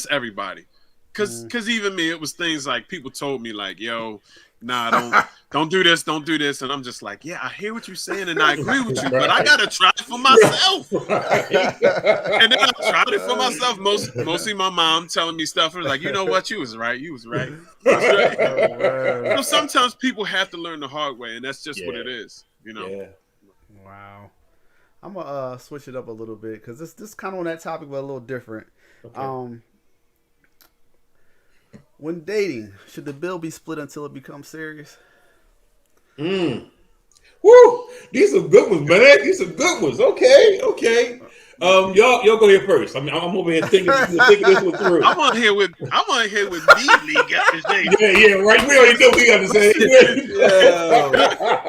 everybody. Because even me, it was things like people told me like, "Yo, nah, don't do this, and I'm just like, yeah, I hear what you're saying, and I agree with you, but I gotta try it for myself. And then I tried it for myself. Mostly my mom telling me stuff, and like, you know what, you was right. So sometimes people have to learn the hard way, and that's just what it is, Yeah. Wow. I'm gonna switch it up a little bit because this kind of on that topic, but a little different. Okay. When dating, should the bill be split until it becomes serious? Woo! These are good ones, man. These are good ones. Okay. Y'all go here first. I mean, I'm over here thinking this one through. I'm on here with B Lee got his name. Yeah, right. We already know we got to say.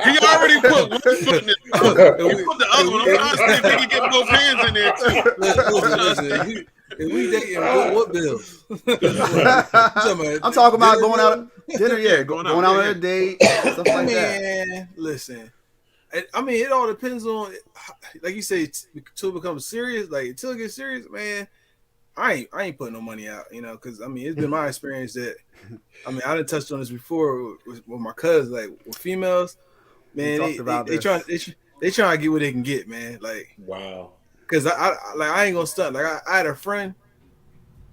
He already put one foot in it. He put the other one. I'm trying to see if he can get both hands in there too. Listen, if we dating, what bills? I'm talking about going out dinner. Yeah, going out on a date, stuff like that. Listen. I mean, it all depends on, like you say, until it becomes serious. Like until it gets serious, man, I ain't putting no money out, because I mean, it's been my experience that, I mean, I done touched on this before with my cousins, like with females, man, they trying to get what they can get, man. Like, wow. Because I ain't gonna stunt. Like I had a friend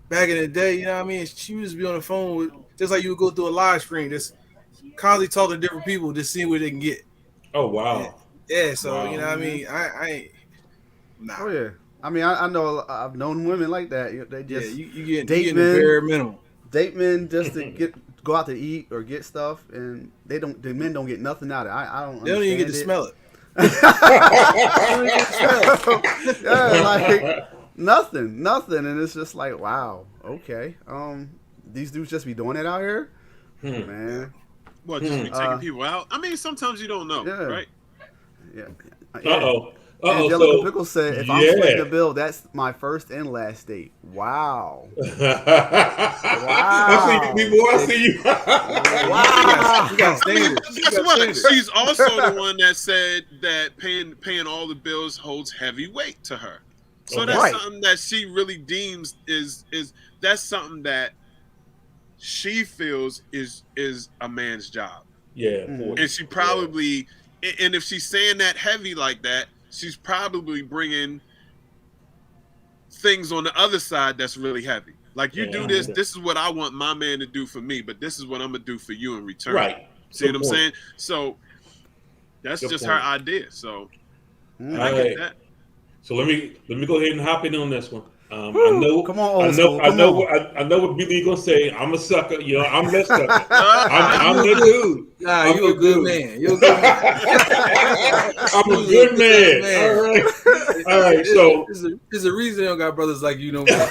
back in the day, you know what I mean? She would just be on the phone with, just like you would go through a live screen, just constantly talking to different people, just seeing what they can get. Oh wow! Yeah, so wow. You know what I mean. I ain't. Nah. Oh yeah. I mean, I know I've known women like that. They just you get the bare minimum. Date men just to get go out to eat or get stuff, and the men don't get nothing out of it. I don't. They don't even get to understand smell it. Yeah, like nothing, and it's just like, wow, okay. These dudes just be doing it out here, man. What, just be taking people out? I mean, sometimes you don't know, Yeah. right? Yeah. So, Angelica Pickles said, "If I'm splitting the bill, that's my first and last date." Wow. I see you, people. I see you. Wow. You got standards. Guess what? She's also the one that said that paying all the bills holds heavy weight to her. So that's Right. something that she really deems is that's something that she feels is a man's job. Yeah, And she probably, and if she's saying that heavy like that, she's probably bringing things on the other side that's really heavy. Like, you do this is what I want my man to do for me, but this is what I'm gonna do for you in return. Right. See what I'm saying? So that's just her idea. So I get that. So let me go ahead and hop in on this one. I know. Come on, old school. I know what Billy gonna say. I'm a sucker. You know, I'm that sucker. I'm the dude. Nah, you a good man. You're a good man. I'm a good man. All right. So there's a reason they don't got brothers like you no more.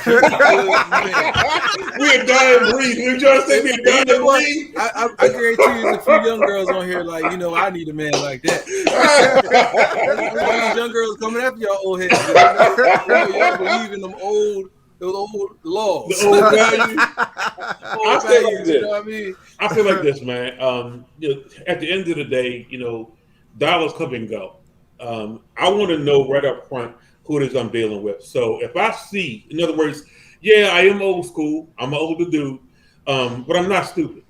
we a dying breed. You trying to say we a dying breed? I guarantee you, there's a few young girls on here like, I need a man like that. These young girls coming after y'all old heads. Y'all believe in those old laws. The old values. I feel like this. You know what I mean? I feel like this, man. At the end of the day, dollars come and go. I want to know right up front who it is I'm dealing with. So if I see, in other words, I am old school. I'm an older dude, but I'm not stupid.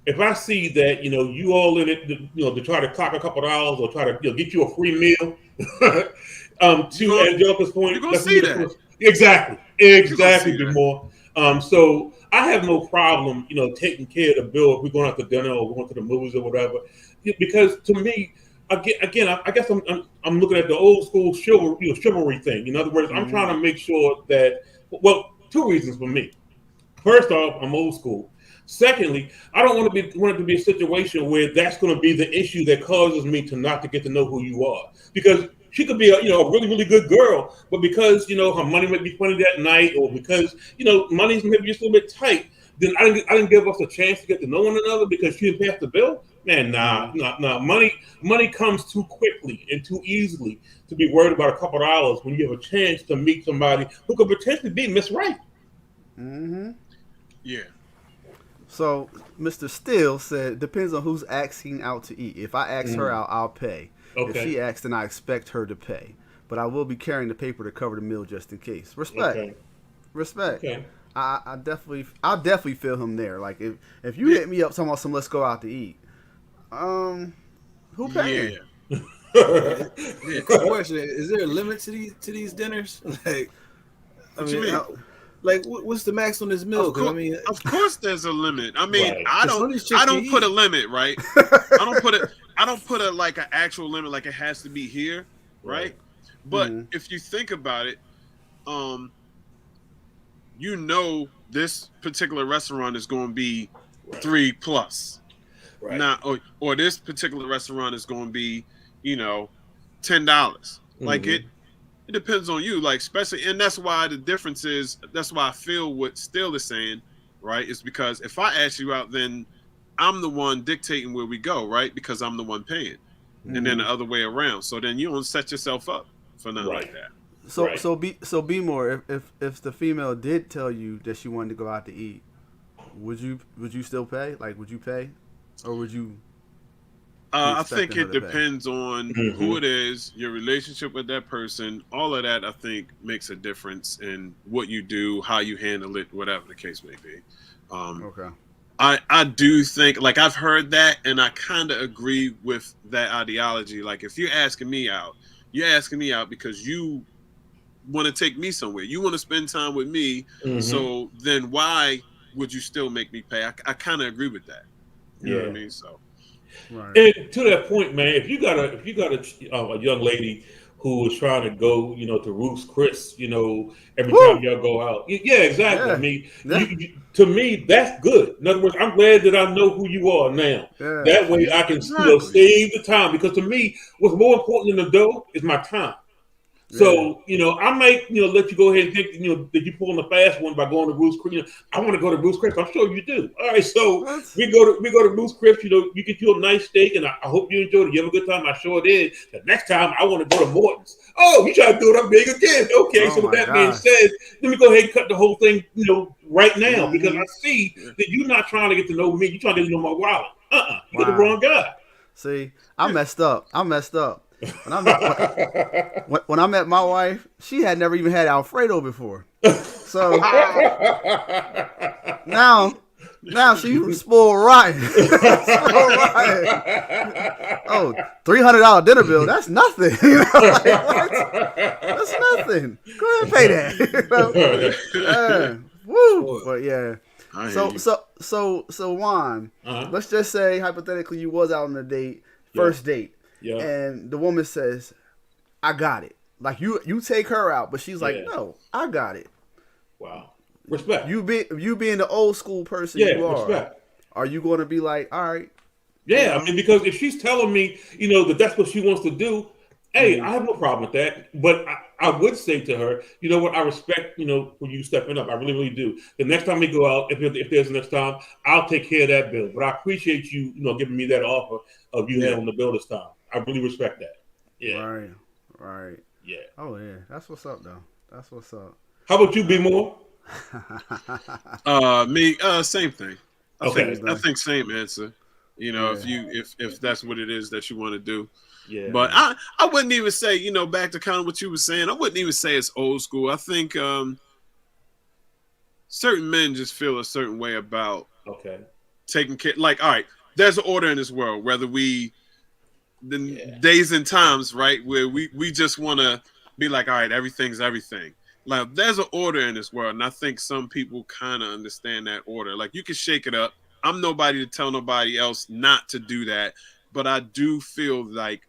If I see that, you all in it, to try to clock a couple dollars or try to get you a free meal, to Angelica's point, you're gonna see that. Exactly, Bimore. So I have no problem, taking care of the bill if we're going out to dinner or going to the movies or whatever, because to me, again, I guess I'm looking at the old school chivalry thing. In other words, I'm trying to make sure that, well, two reasons for me. First off, I'm old school. Secondly, I don't want it to be a situation where that's going to be the issue that causes me to not to get to know who you are, because she could be a really, really good girl, but because her money might be funny that night, or because money's maybe just a little bit tight, then I didn't give us a chance to get to know one another because she didn't pass the bill. Man, nah. Money comes too quickly and too easily to be worried about a couple dollars when you have a chance to meet somebody who could potentially be Miss Right. Mm-hmm. Yeah. So Mr. Steele said, depends on who's asking out to eat. If I ask her out, I'll pay. Okay. If she asks, then I expect her to pay. But I will be carrying the paper to cover the meal just in case. Respect. Okay. I'll definitely feel him there. Like if you hit me up talking about let's go out to eat, who paying? Yeah. Question: is there a limit to these dinners? Like, What you mean? Like, what's the max on this meal? Of course, there's a limit. I mean, Right. I don't put a limit, right? I don't put a like an actual limit, like it has to be here, right? But if you think about it, this particular restaurant is going to be $3+. Right. Now, or this particular restaurant is going to be, $10. Like it depends on you, like, especially, and that's why the difference is, that's why I feel what Steele is saying, right? Is because if I ask you out, then I'm the one dictating where we go, right? Because I'm the one paying, and then the other way around. So then you don't set yourself up for nothing like that. So be more. If the female did tell you that she wanted to go out to eat, would you still pay? Like, would you pay, or would you? I think it depends on who it is, your relationship with that person. All of that, I think, makes a difference in what you do, how you handle it, whatever the case may be. Okay. I do think, like, I've heard that, and I kind of agree with that ideology. Like, if you're asking me out because you want to take me somewhere. You want to spend time with me. So then why would you still make me pay? I kind of agree with that. You know what I mean? So. Right. And to that point, man, if you got a young lady who is trying to go, to Ruth's Chris, every Woo! time y'all go out. Yeah, exactly. Yeah. I mean, Yeah. to me, that's good. In other words, I'm glad that I know who you are now. Yeah. That way I can, Exactly. save the time. Because to me, what's more important than the dough is my time. So, I might, let you go ahead and think, that you pull in the fast one by going to Ruth's Chris. I want to go to Ruth's Chris. I'm sure you do. All right, so What? we go to Ruth's Chris. You get you a nice steak, and I hope you enjoyed it. You have a good time. I sure did. The next time, I want to go to Morton's. Oh, you try to do it up big again. Okay, Oh so with my that being gosh. said, let me go ahead and cut the whole thing, right now, because Mhm. I see that you're not trying to get to know me. You're trying to get to know my wallet. You got the Wow. wrong guy. See, I messed up. When I met my wife, she had never even had Alfredo before. So now she spoiled rotten. Spoiled rotten. Oh, $300 dinner bill. That's nothing. Like, what? That's nothing. Go ahead and pay that. Woo. But yeah. I hear you. So Juan, let's just say hypothetically you was out on a date, first date, and the woman says, "I got it." Like you take her out, but she's like, "No, I got it." Wow. Respect. You being the old school person you are. Respect. Are you going to be like, "All right"? Yeah, I mean, because if she's telling me, that that's what she wants to do, hey, I have no problem with that. But I would say to her, you know what, I respect, for you stepping up. I really, really do. The next time we go out, if there's a next time, I'll take care of that bill. But I appreciate you, giving me that offer of you handling the bill this time. I really respect that. Yeah. Right. Yeah. Oh yeah, that's what's up though. That's what's up. How about you, B More? Me, same thing. Okay. I think same answer. Yeah. If that's what it is that you want to do. Yeah. But I wouldn't even say, back to kind of what you were saying, I wouldn't even say it's old school. I think certain men just feel a certain way about taking care. Like, all right, there's an order in this world, whether days and times, right, where we just want to be like, all right, everything's everything. Like, there's an order in this world, and I think some people kind of understand that order. Like, you can shake it up. I'm nobody to tell nobody else not to do that, but I do feel like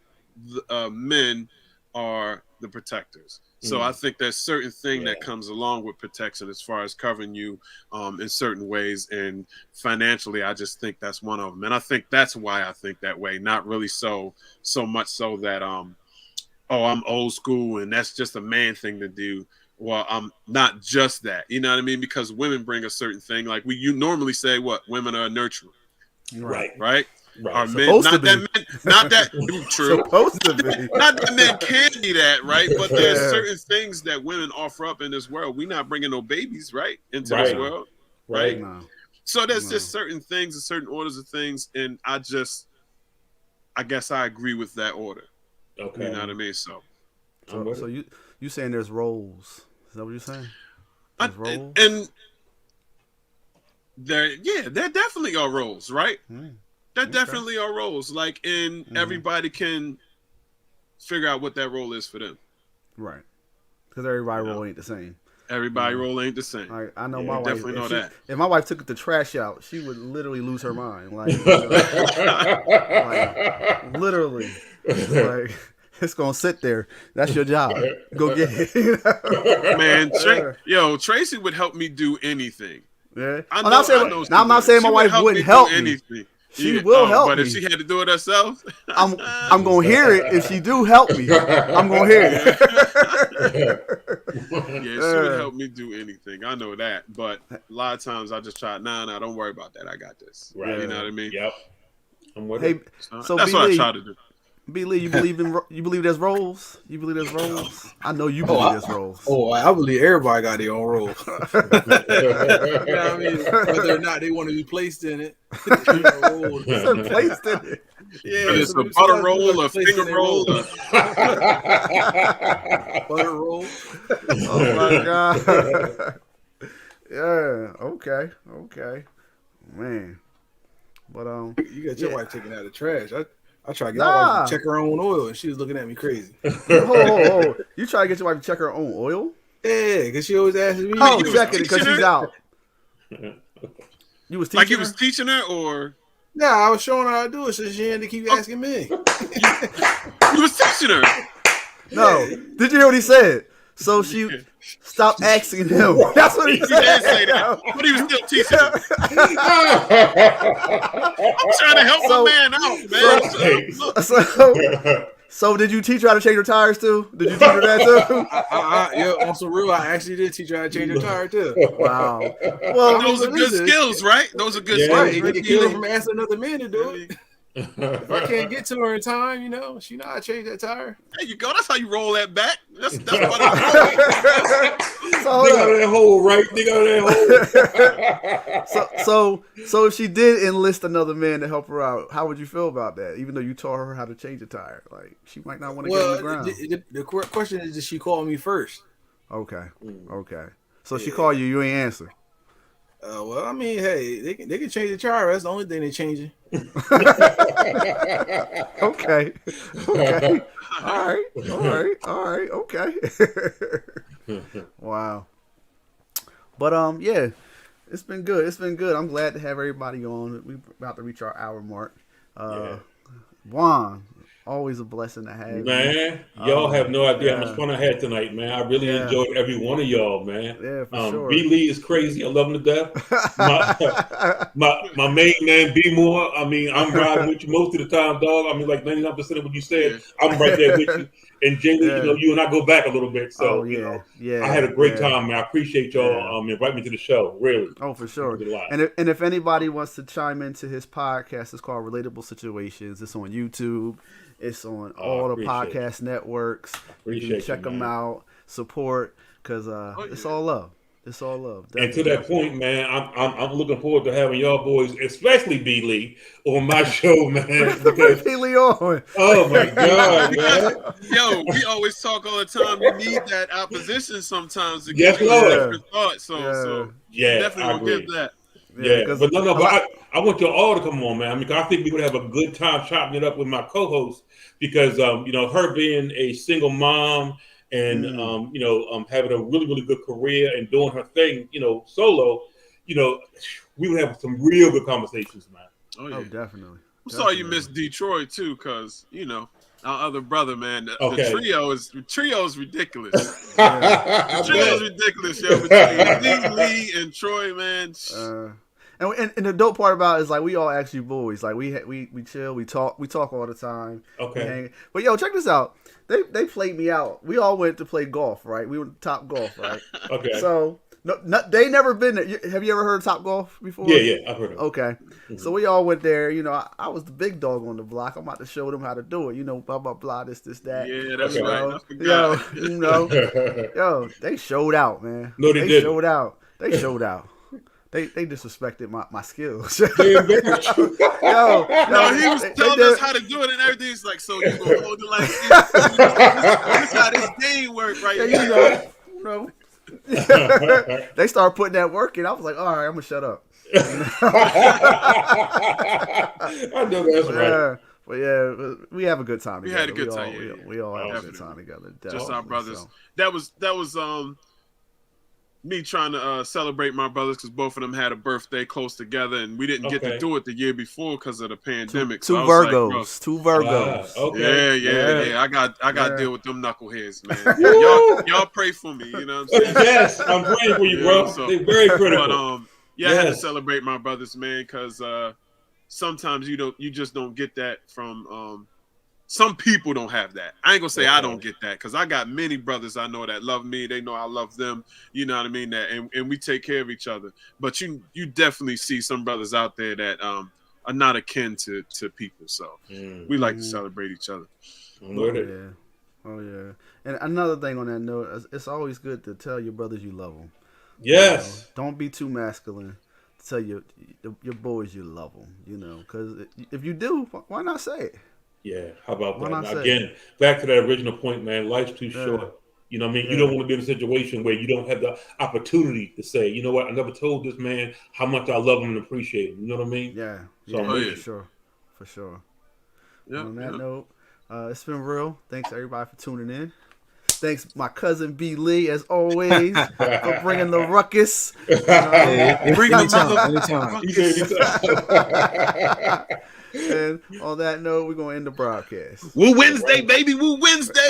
men are the protectors. So I think there's certain thing that comes along with protection as far as covering you in certain ways, and financially, I just think that's one of them. And I think that's why I think that way. Not really so much so that I'm old school and that's just a man thing to do. Well, I'm not just that. You know what I mean? Because women bring a certain thing. Like you normally say, what women are nurturing, Right. Are men Supposed not to that be. men not that true. Supposed to be. Not that men can be that, right? But there's certain things that women offer up in this world. We're not bringing no babies, right, into this world, right? No. So there's just certain things and certain orders of things, and I guess I agree with that order. Okay. You know what I mean? So you saying there's roles? Is that what you're saying? There's roles? And there definitely are roles, right? There definitely are roles. Like, and everybody can figure out what that role is for them. Right. Because everybody's role ain't the same. Everybody role ain't the same. Like, I know my wife. Definitely know that. If my wife took the trash out, she would literally lose her mind. Like, literally. Like, it's gonna sit there. That's your job. Go get it. Man, Tracy would help me do anything. Yeah. I'm not saying my wife wouldn't help me. Anything. She will help but me. if she had to do it herself, I'm gonna hear it. If she do help me, I'm gonna hear it. She would help me do anything. I know that. But a lot of times I just try. Nah, don't worry about that. I got this. Right. You know what I mean? Yep. I'm with Hey, it. so that's what I try to do. B. Lee, you believe there's roles? You believe there's roles? I know you believe there's roles. Oh, I believe everybody got their own role. You know what I mean? Whether or not they want to be placed in it. Placed in it. Yeah, Whether it's a butter roll, a finger roll, butter roll. Oh my god. Yeah. Okay. Man. But You got your wife taking out the trash. I try to get my wife to check her own oil, and she was looking at me crazy. Oh. You try to get your wife to check her own oil? Yeah, because she always asks me. Oh, checking it because she's out. You was teaching like you was teaching her, or nah, I was showing her how to do it, so she had to keep asking me. you was teaching her. No. Did you hear what he said? So she stopped asking him. That's what he He said. did say that, but he was still teaching him. I'm trying to help my man out, man. So did you teach her how to change her tires too? Did you teach her that too? Yeah, on some real, I actually did teach her how to change her tire too. Wow. Well, Those are good skills, right? Those are good Right, skills. it can keep her from asking another man to do it. If I can't get to her in time, she know how to change that tire. There you go. That's how you roll that back. That's what Dig out of that hole, right? Dig out of that hole. So if she did enlist another man to help her out, how would you feel about that? Even though you taught her how to change a tire, like she might not want to get on the ground. The question is, did she call me first? Okay. So she called you, you ain't answer. Well, I mean, hey, they can change the tire. That's the only thing they're changing. Okay. All right. Okay. Wow. But yeah, it's been good. I'm glad to have everybody on. We're about to reach our hour mark. Juan, always a blessing to have. Man, y'all have no idea how much fun I had tonight, man. I really enjoyed every one of y'all, man. Yeah, for sure. B Lee is crazy. I love him to death. My main man, B Moore. I mean, I'm riding with you most of the time, dog. I mean, like 99% of what you said, I'm right there with you. And Jamie, you and I go back a little bit. So, I had a great time, man. I appreciate y'all inviting me to the show, really. Oh, for sure. And if anybody wants to chime into his podcast, it's called Relatable Situations. It's on YouTube. It's on all the podcast networks. You can check them out, support, because it's all love. It's all love. Definitely. And to that point, man, I'm looking forward to having y'all boys, especially B Lee, on my show, man. Because, B Lee on. Oh my God, man! Yo, we always talk all the time. You need that opposition sometimes to get a different thought. So definitely will give that. But but I want y'all all to come on, man. I mean, I think we would have a good time chopping it up with my co-host because her being a single mom and having a really, really good career and doing her thing, solo, we would have some real good conversations, man. Oh, definitely. I'm sorry you missed Detroit too, because our other brother, man. The trio is ridiculous. The trio is ridiculous, yo. Between Lee, and Troy, man. And the dope part about it is like we all actually boys. Like we chill, we talk all the time. Okay. But yo, check this out. They played me out. We all went to play golf, right? We were Top Golf, right? Okay. So they never been there. Have you ever heard of Top Golf before? Yeah, I've heard of it. Okay. Mm-hmm. So we all went there. I was the big dog on the block. I'm about to show them how to do it. Blah blah blah. This that. Yeah, that's right. I forgot. Yo, they showed out, man. No, they didn't. showed out. They showed out. They disrespected my skills. No, he was telling us how to do it and everything. He's like, so you gonna hold it like this? This how this game works, right? They started putting that work in. I was like, all right, I'm gonna shut up. I know that's right. But yeah, we have a good time together. We had a good time. We all have a good time together. Just our brothers. So. That was me trying to celebrate my brothers because both of them had a birthday close together, and we didn't get to do it the year before because of the pandemic. Two Virgos. Okay. Yeah. I got to deal with them knuckleheads, man. y'all pray for me. You know what I'm saying? Yes, I'm praying for you, bro. They're very critical. But I had to celebrate my brothers, man, because sometimes you just don't get that from. Some people don't have that. I ain't gonna say I don't get that because I got many brothers I know that love me. They know I love them. You know what I mean? That and we take care of each other. But you definitely see some brothers out there that are not akin to people. So we like to celebrate each other. Oh yeah. And another thing on that note, it's always good to tell your brothers you love them. Yes. Don't be too masculine. Tell your boys you love them. Because if you do, why not say it? Yeah, how about that? Again, back to that original point, man, life's too short. You know what I mean? You don't want to be in a situation where you don't have the opportunity to say, you know what, I never told this man how much I love him and appreciate him. You know what I mean? Yeah. For sure. Yeah, on that note, it's been real. Thanks everybody for tuning in. Thanks my cousin B Lee as always for bringing the ruckus. Bring the anytime. And on that note, we're gonna end the broadcast. Woo Wednesday, baby. Woo Wednesday.